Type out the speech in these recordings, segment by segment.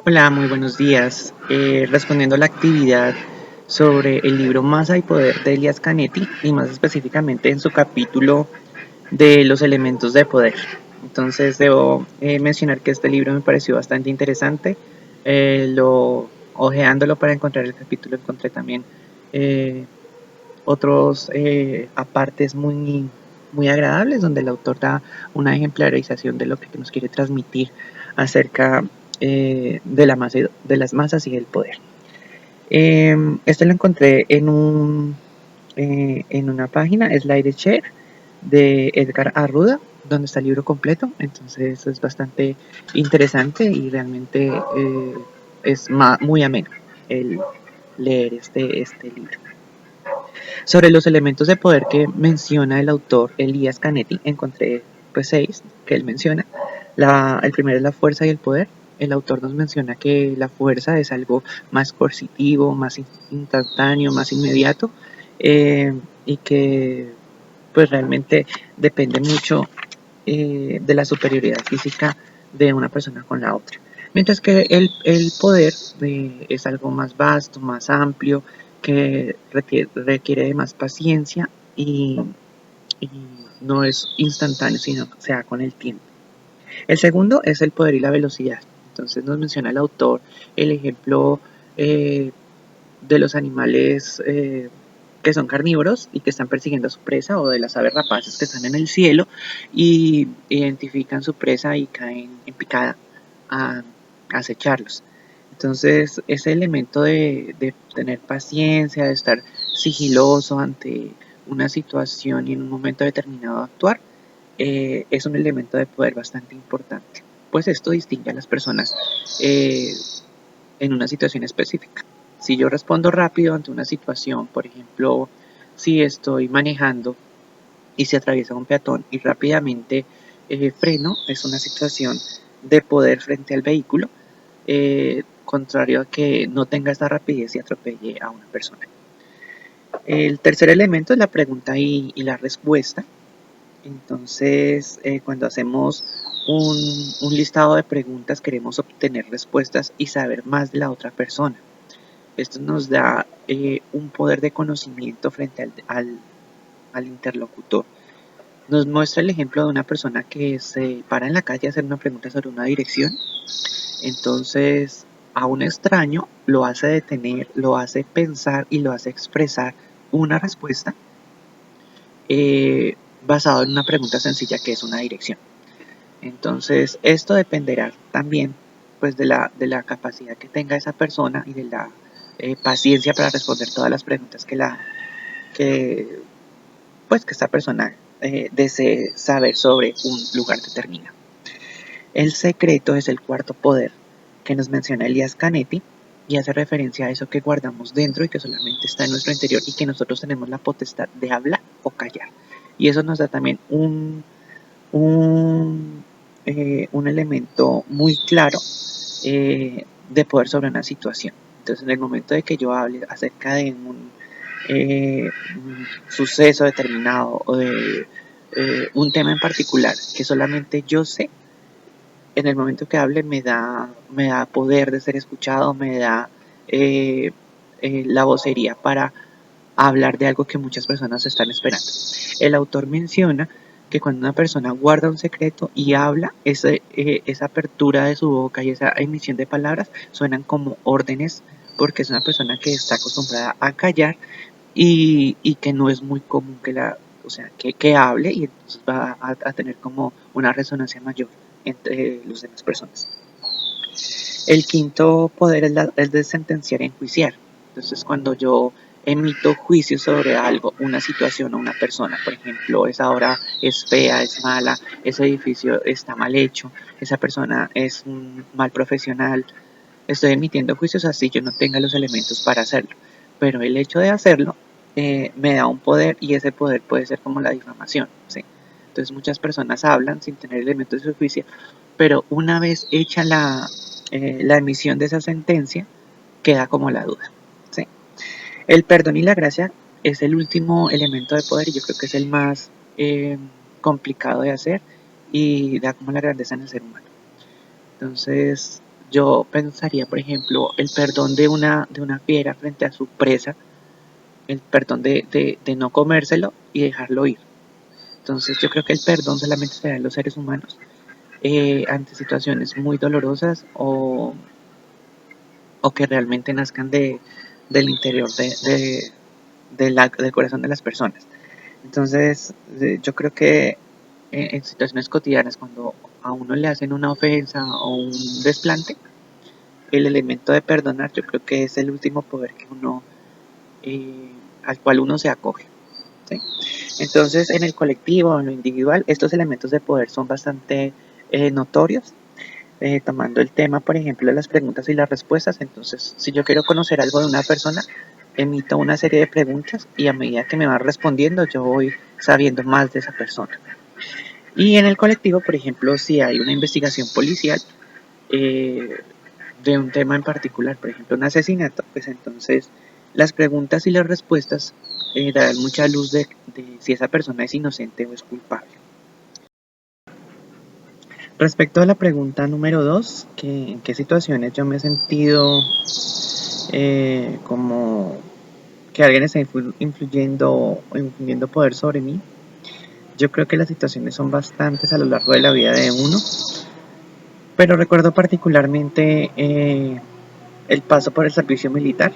Hola, muy buenos días. Respondiendo a la actividad sobre el libro Masa y Poder de Elias Canetti y más específicamente en su capítulo de los elementos de poder. Entonces debo mencionar que este libro me pareció bastante interesante. Ojeándolo para encontrar el capítulo encontré también eh, otros apartes muy agradables donde el autor da una ejemplarización de lo que nos quiere transmitir acerca de las masas y el poder. Este lo encontré en una página, SlideShare, de Edgar Arruda, donde está el libro completo. Entonces es bastante interesante y realmente es muy ameno el leer este libro. Sobre los elementos de poder que menciona el autor Elias Canetti, encontré pues 6 que él menciona. El primero es la fuerza y el poder. El autor nos menciona que la fuerza es algo más coercitivo, más instantáneo, más inmediato, y que pues realmente depende mucho de la superioridad física de una persona con la otra. Mientras que el poder es algo más vasto, más amplio, que requiere de más paciencia y no es instantáneo, sino que se da con el tiempo. El segundo es el poder y la velocidad. Entonces nos menciona el autor el ejemplo eh, de los animales que son carnívoros y que están persiguiendo a su presa, o de las aves rapaces que están en el cielo y identifican su presa y caen en picada a acecharlos. Entonces, ese elemento de tener paciencia, de estar sigiloso ante una situación y en un momento determinado actuar, es un elemento de poder bastante importante. Pues esto distingue a las personas eh, en una situación específica. Si yo respondo rápido ante una situación, por ejemplo, si estoy manejando y se atraviesa un peatón y rápidamente freno, es una situación de poder frente al vehículo, contrario a que no tenga esta rapidez y atropelle a una persona. El tercer elemento es la pregunta y la respuesta. Entonces, cuando hacemos un listado de preguntas, queremos obtener respuestas y saber más de la otra persona. Esto nos da un poder de conocimiento frente al interlocutor. Nos muestra el ejemplo de una persona que se para en la calle a hacer una pregunta sobre una dirección. Entonces, a un extraño lo hace detener, lo hace pensar y lo hace expresar una respuesta eh, basado en una pregunta sencilla que es una dirección. Entonces, esto dependerá también pues de la capacidad que tenga esa persona y de la paciencia para responder todas las preguntas que, que esta persona desee saber sobre un lugar determinado. El secreto es el cuarto poder que nos menciona Elias Canetti y hace referencia a eso que guardamos dentro y que solamente está en nuestro interior y que nosotros tenemos la potestad de hablar o callar. Y eso nos da también un elemento muy claro de poder sobre una situación. Entonces, en el momento de que yo hable acerca de un suceso determinado o de un tema en particular que solamente yo sé, en el momento que hable me da poder de ser escuchado, me da eh, la vocería para hablar de algo que muchas personas están esperando. El autor menciona que cuando una persona guarda un secreto y habla, esa apertura de su boca y esa emisión de palabras suenan como órdenes, porque es una persona que está acostumbrada a callar y que no es muy común que hable, y entonces va a tener como una resonancia mayor entre las demás personas. El quinto poder es de sentenciar y enjuiciar. Entonces, cuando yo emito juicio sobre algo, una situación o una persona, por ejemplo, esa obra es fea, es mala, ese edificio está mal hecho, esa persona es un mal profesional, estoy emitiendo juicios así yo no tenga los elementos para hacerlo. Pero el hecho de hacerlo me da un poder, y ese poder puede ser como la difamación, ¿sí? Entonces muchas personas hablan sin tener elementos de juicio, pero una vez hecha la emisión de esa sentencia, queda como la duda, ¿sí? El perdón y la gracia es el último elemento de poder y yo creo que es el más complicado de hacer y da como la grandeza en el ser humano. Entonces, yo pensaría, por ejemplo, el perdón de una fiera frente a su presa, el perdón de no comérselo y dejarlo ir. Entonces yo creo que el perdón solamente se da en los seres humanos ante situaciones muy dolorosas o que realmente nazcan del interior del corazón de las personas. Entonces yo creo que en situaciones cotidianas, cuando a uno le hacen una ofensa o un desplante, el elemento de perdonar yo creo que es el último poder que uno, eh, al cual uno se acoge. ¿Sí? Entonces, en el colectivo, en lo individual, estos elementos de poder son bastante notorios. Tomando el tema, por ejemplo, de las preguntas y las respuestas, entonces, si yo quiero conocer algo de una persona, emito una serie de preguntas y a medida que me va respondiendo, yo voy sabiendo más de esa persona. Y en el colectivo, por ejemplo, si hay una investigación policial, eh, de un tema en particular, por ejemplo, un asesinato, pues entonces las preguntas y las respuestas darán mucha luz de si esa persona es inocente o es culpable. Respecto a la pregunta número 2, ¿en qué situaciones yo me he sentido como que alguien está influyendo o influyendo poder sobre mí? Yo creo que las situaciones son bastantes a lo largo de la vida de uno, pero recuerdo particularmente el paso por el servicio militar.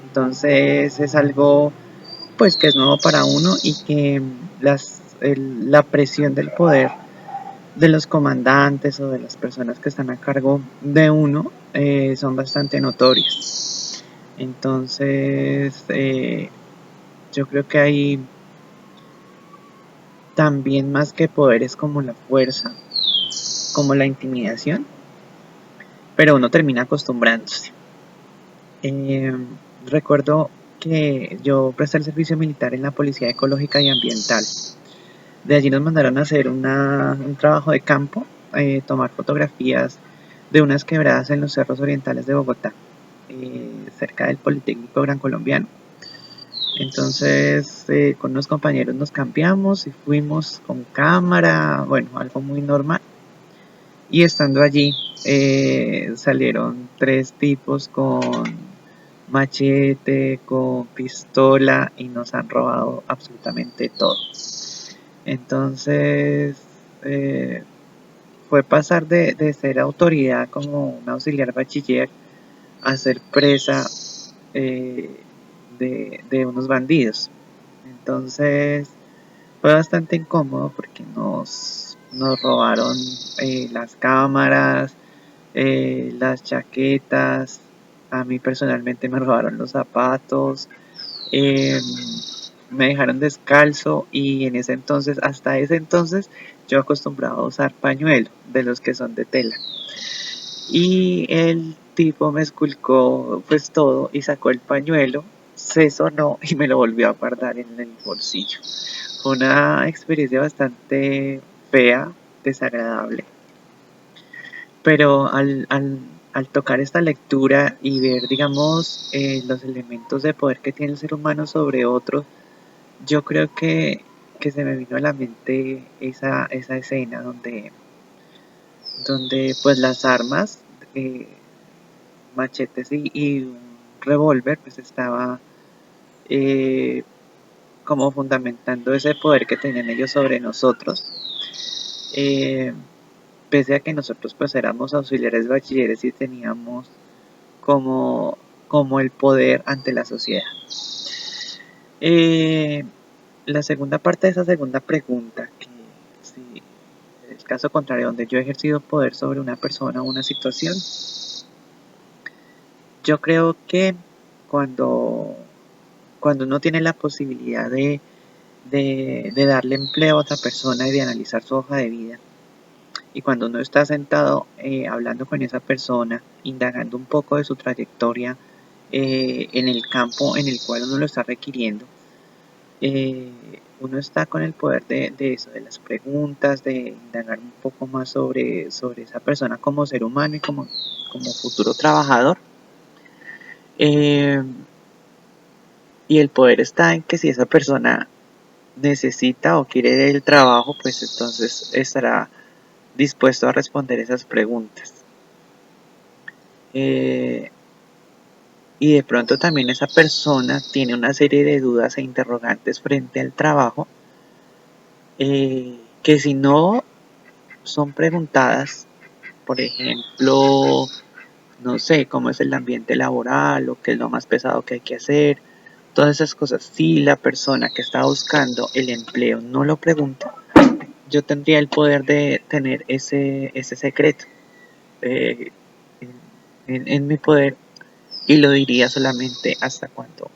Entonces es algo pues que es nuevo para uno y que la presión del poder de los comandantes o de las personas que están a cargo de uno son bastante notorias. Entonces yo creo que hay también más que poderes como la fuerza, como la intimidación, pero uno termina acostumbrándose. Eh, Recuerdo que yo presté el servicio militar en la Policía Ecológica y Ambiental. De allí nos mandaron a hacer un trabajo de campo, tomar fotografías de unas quebradas en los cerros orientales de Bogotá, cerca del Politécnico Gran Colombiano. Entonces, con unos compañeros nos cambiamos y fuimos con cámara, bueno, algo muy normal. Y estando allí, salieron tres tipos con machete, con pistola y nos han robado absolutamente todo. Entonces, eh, fue pasar de ser autoridad como un auxiliar bachiller a ser presa de unos bandidos. Entonces, fue bastante incómodo porque nos robaron las cámaras, las chaquetas, a mí personalmente me robaron los zapatos, eh, me dejaron descalzo y en ese entonces, hasta ese entonces, yo acostumbraba a usar pañuelo de los que son de tela. Y el tipo me esculcó pues todo y sacó el pañuelo, se sonó y me lo volvió a guardar en el bolsillo. Fue una experiencia bastante fea, desagradable, pero al tocar esta lectura y ver, digamos, los elementos de poder que tiene el ser humano sobre otros, yo creo que se me vino a la mente esa escena donde pues las armas, eh, machetes y un revólver, pues estaba eh, como fundamentando ese poder que tenían ellos sobre nosotros. Eh, Pese a que nosotros pues éramos auxiliares bachilleres y teníamos como, como el poder ante la sociedad. Eh, la segunda parte de esa segunda pregunta, que si el caso contrario, donde yo he ejercido poder sobre una persona o una situación, yo creo que cuando, cuando uno tiene la posibilidad de darle empleo a otra persona y de analizar su hoja de vida, y cuando uno está sentado hablando con esa persona, indagando un poco de su trayectoria en el campo en el cual uno lo está requiriendo, eh, uno está con el poder de eso, de las preguntas, de indagar un poco más sobre esa persona como ser humano y como futuro trabajador. Eh, y el poder está en que si esa persona necesita o quiere el trabajo, pues entonces estará dispuesto a responder esas preguntas. y de pronto también esa persona tiene una serie de dudas e interrogantes frente al trabajo, que si no son preguntadas, por ejemplo, no sé, cómo es el ambiente laboral o qué es lo más pesado que hay que hacer, todas esas cosas, si la persona que está buscando el empleo no lo pregunta, yo tendría el poder de tener ese secreto eh, en mi poder y lo diría solamente hasta cuando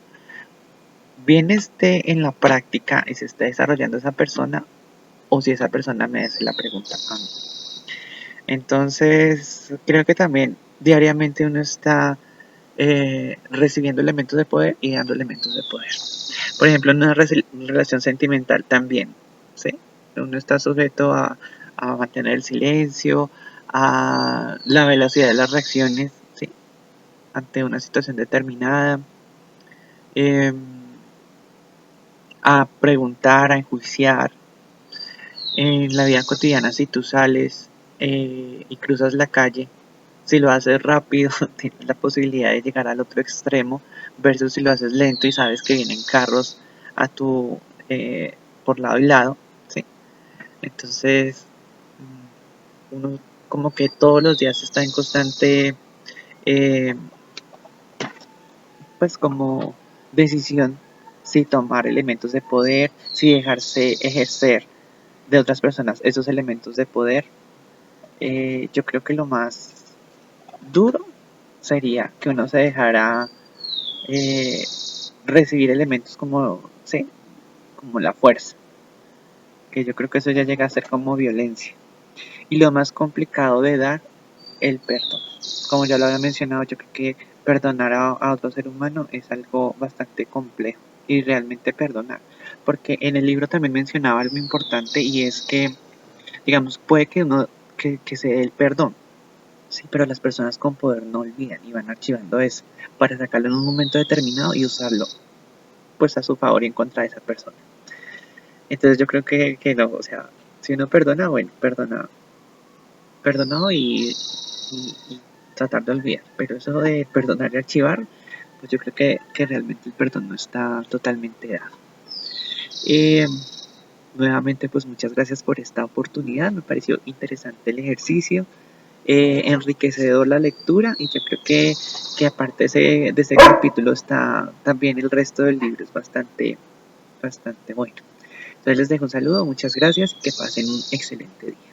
bien esté en la práctica y se esté desarrollando esa persona o si esa persona me hace la pregunta a mí. Entonces, creo que también diariamente uno está recibiendo elementos de poder y dando elementos de poder. Por ejemplo, en una relación sentimental también, ¿sí? Uno está sujeto a mantener el silencio, a la velocidad de las reacciones, ¿sí? Ante una situación determinada, eh, a preguntar, a enjuiciar. En la vida cotidiana, si tú sales y cruzas la calle, si lo haces rápido, tienes la posibilidad de llegar al otro extremo, versus si lo haces lento y sabes que vienen carros a tu por lado y lado, ¿sí? Entonces, uno como que todos los días está en constante, eh, pues como decisión, si tomar elementos de poder, si dejarse ejercer de otras personas esos elementos de poder. Yo creo que lo más duro sería que uno se dejara eh, recibir elementos como, sí, como la fuerza, que yo creo que eso ya llega a ser como violencia. Y lo más complicado de dar, el perdón. Como ya lo había mencionado, yo creo que perdonar a otro ser humano es algo bastante complejo y realmente perdonar. Porque en el libro también mencionaba algo importante y es que, digamos, puede que uno que se dé el perdón. Sí, pero las personas con poder no olvidan y van archivando eso para sacarlo en un momento determinado y usarlo pues a su favor y en contra de esa persona. Entonces yo creo que no, o sea, si uno perdona, bueno, perdonó y tratar de olvidar. Pero eso de perdonar y archivar, pues yo creo que realmente el perdón no está totalmente dado. Eh, Nuevamente, pues muchas gracias por esta oportunidad. Me pareció interesante el ejercicio. Enriquecedor la lectura y yo creo que aparte de ese capítulo está también el resto del libro, es bastante bueno. Entonces les dejo un saludo, muchas gracias y que pasen un excelente día.